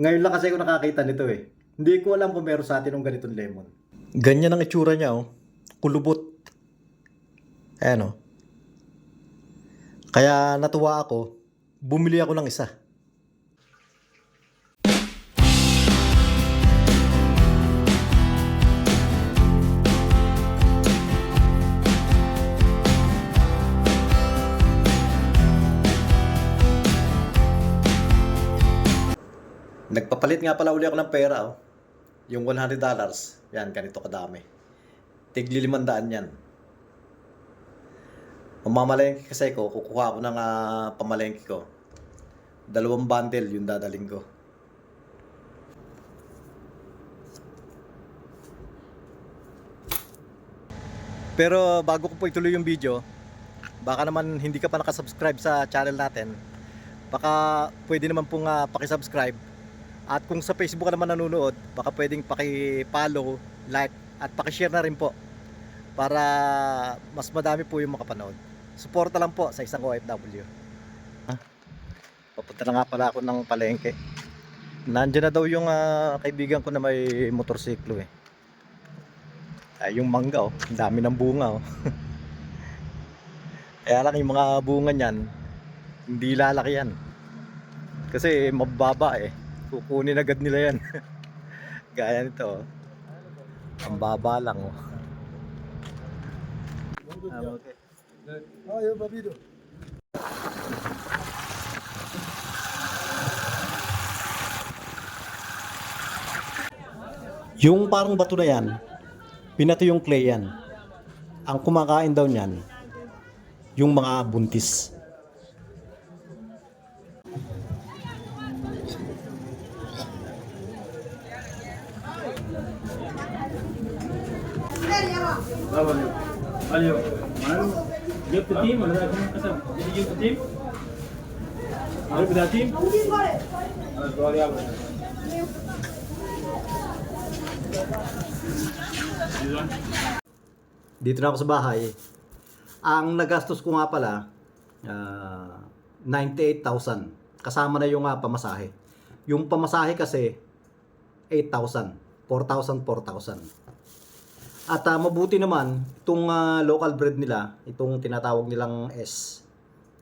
Ngayon lang kasi ako nakakita nito eh. Hindi ko alam kung meron sa atin ng ganitong lemon. Ganyan ang itsura niya oh. Kulubot. Ayan oh. Kaya natuwa ako. Bumili ako ng isa. Nagpapalit nga pala uli ako ng pera oh. Yung $100. Yan, ganito kadami. Tigli 500 yan. Mamamalengke kasi ko, kukuha ako ng pamalengke ko. 2 bundle yung dadaling ko. Pero bago ko po ituloy yung video, baka naman hindi ka pa nakasubscribe sa channel natin, baka pwede naman pong pakisubscribe. At kung sa Facebook ka naman nanonood, baka pwedeng paki-follow, like, at paki-share na rin po para mas madami po yung makapanood. Suporta lang po sa isang OFW. Papunta na nga pala ako ng palengke. Nandiyan na daw yung kaibigan ko na may motorsiklo eh. Ay, yung mangga oh, ang dami ng bunga oh. Kaya lang yung mga bunga niyan, hindi lalaki yan. Kasi mababa eh. Kukunin agad nila yan. Gaya nito oh. Ang baba lang oh. Okay. Ayo Babido. Yung parang bato na yan, pinato yung clay yan. Ang kumakain daw niyan, yung mga buntis. Valeu. Mano, deu pro time, mas essa dividiu pro time. Deu pro time? Dito na ako sa bahay. Ang nagastos ko nga pala, 98,000. Kasama na yung pamasahe. Yung pamasahe kasi, 8,000. 4,000, 4,000. At mabuti naman, itong local bread nila, itong tinatawag nilang S,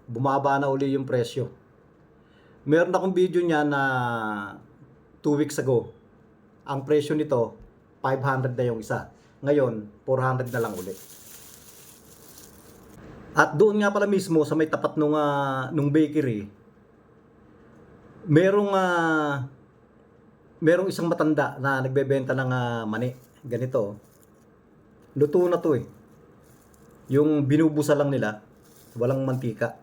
bumaba na uli yung presyo. Meron akong video niya na 2 weeks ago. Ang presyo nito, 500 na yung isa. Ngayon, 400 na lang ulit. At doon nga pala mismo sa may tapat nung bakery, merong isang matanda na nagbebenta ng mani. Ganito. Luto na to eh. Yung binubusa lang nila, walang mantika.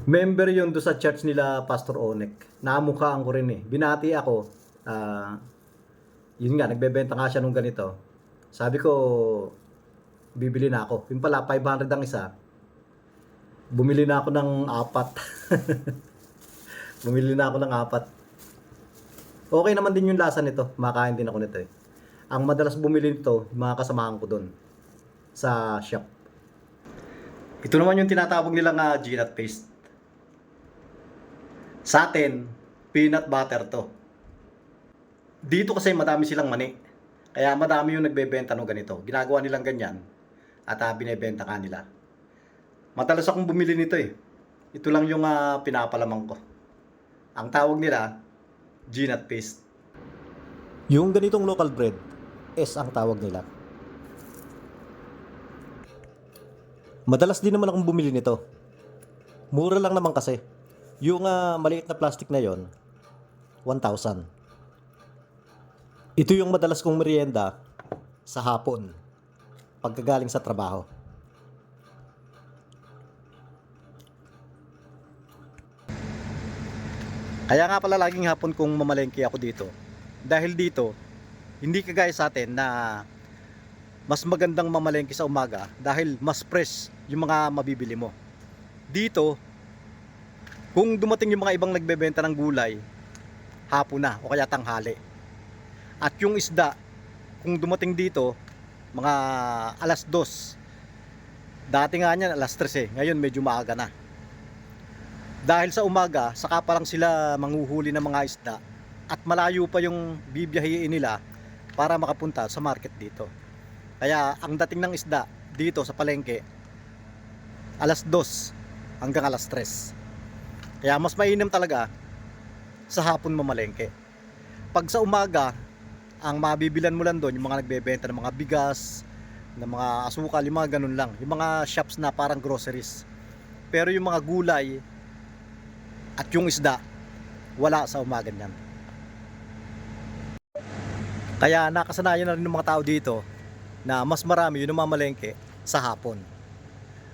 Member yun do sa church nila Pastor Onek. Namukhaan ko rin eh. Binati ako. Yun nga, nagbebenta nga siya nung ganito. Sabi ko, bibili na ako. Yung pala, 500 ang isa. Bumili na ako ng 4. Bumili na ako ng 4. Okay naman din yung lasa nito. Makain din ako nito eh. Ang madalas bumili nito, mga kasamahan ko doon sa shop. Ito naman yung tinatawag nilang peanut paste. Sa atin, peanut butter to. Dito kasi madami silang mani. Kaya madami yung nagbebenta ng ganito. Ginagawa nilang ganyan at binebenta ka nila. Madalas akong bumili nito eh. Ito lang yung pinapalamang ko. Ang tawag nila, peanut paste. Yung ganitong local bread, S ang tawag nila. Madalas din naman akong bumili nito. Mura lang naman kasi. Yung maliit na plastic na yon, 1,000. Ito yung madalas kong merienda sa hapon pagkagaling sa trabaho. Kaya nga pala laging hapon kung mamalengke ako dito. Dahil dito, hindi kagaya sa atin na mas magandang mamalengke sa umaga dahil mas fresh yung mga mabibili mo. Dito, kung dumating yung mga ibang nagbebenta ng gulay, hapon na o kaya tanghali. At yung isda, kung dumating dito, mga 2:00. Dati nga niyan 3:00 eh. Ngayon medyo maaga na. Dahil sa umaga, saka pa lang sila manghuhuli ng mga isda at malayo pa yung bibiyahiin nila para makapunta sa market dito. Kaya ang dating ng isda dito sa palengke, alas 2 hanggang alas 3. Kaya mas mainam talaga sa hapon mamalengke. Pag sa umaga, ang mabibilan mo lang doon yung mga nagbebenta ng mga bigas, ng mga asukal, yung mga ganun lang. Yung mga shops na parang groceries. Pero yung mga gulay at yung isda, wala sa umaga niyan. Kaya nakasanayan na rin ng mga tao dito na mas marami yung namamalengke sa hapon.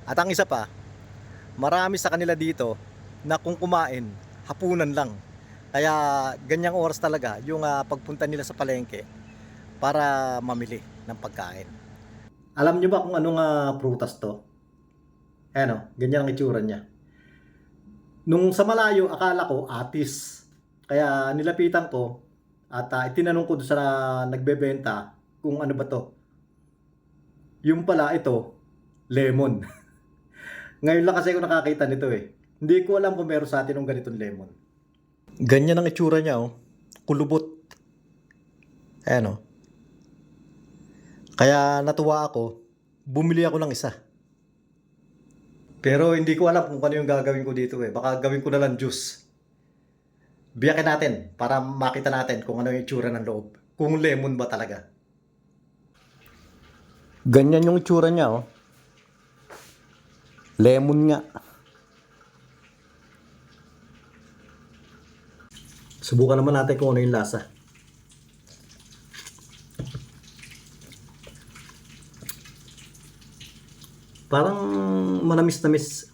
At ang isa pa, marami sa kanila dito na kung kumain, hapunan lang. Kaya ganyang oras talaga yung pagpunta nila sa palengke para mamili ng pagkain. Alam nyo ba kung anong prutas to? Ayan o, ganyan ang itsura niya. Nung sa malayo, akala ko atis. Kaya nilapitan ko at itinanong ko doon sa nagbebenta kung ano ba to. Yung pala ito, lemon. Ngayon lang kasi ako nakakita nito eh. Hindi ko alam kung meron sa atin ng ganitong lemon. Ganyan ang itsura niya oh. Kulubot. Ayan oh. Kaya natuwa ako, bumili ako ng isa. Pero hindi ko alam kung ano yung gagawin ko dito eh. Baka gawin ko na lang juice. Biyakin natin para makita natin kung ano yung itsura ng loob. Kung lemon ba talaga. Ganyan yung itsura niya oh. Lemon nga. Subukan naman natin kung ano yung lasa. Parang manamis-namis.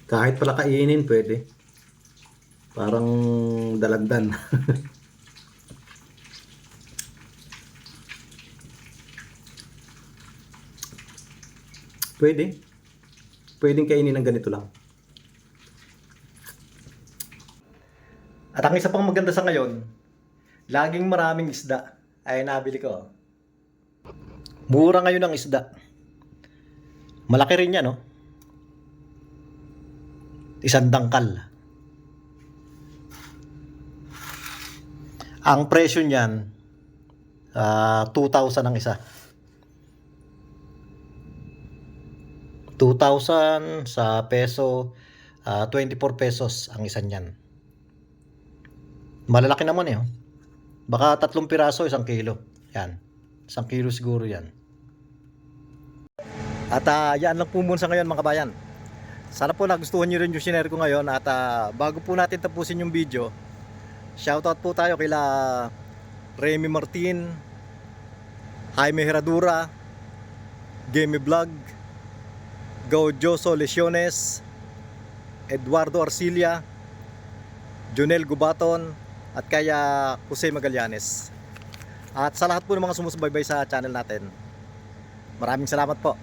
Kahit pala kainin, pwede. Parang dalandan. Pwede. Pwedeng kainin ng ganito lang. At ang isa pang maganda sa ngayon, laging maraming isda ay nabili ko. Mura ngayon ang isda. Malaki rin yan, no? Isang dangkal. Ang presyo niyan, 2,000 ang isa. 2,000 sa peso, 24 pesos ang isa niyan. Malalaki naman eh. Oh. Baka 3 piraso, 1 kilo. Yan. 1 kilo siguro yan. At yan lang po muna sa ngayon mga kabayan. Sana po nagustuhan nyo rin yung share ko ngayon. At bago po natin tapusin yung video, shoutout po tayo kila Remy Martin, Jaime Herradura, Game Vlog, Gaujoso Lesiones, Eduardo Arcilia, Jonel Gubaton, at kaya Jose Magallanes. At sa lahat po ng mga sumusubaybay sa channel natin, maraming salamat po.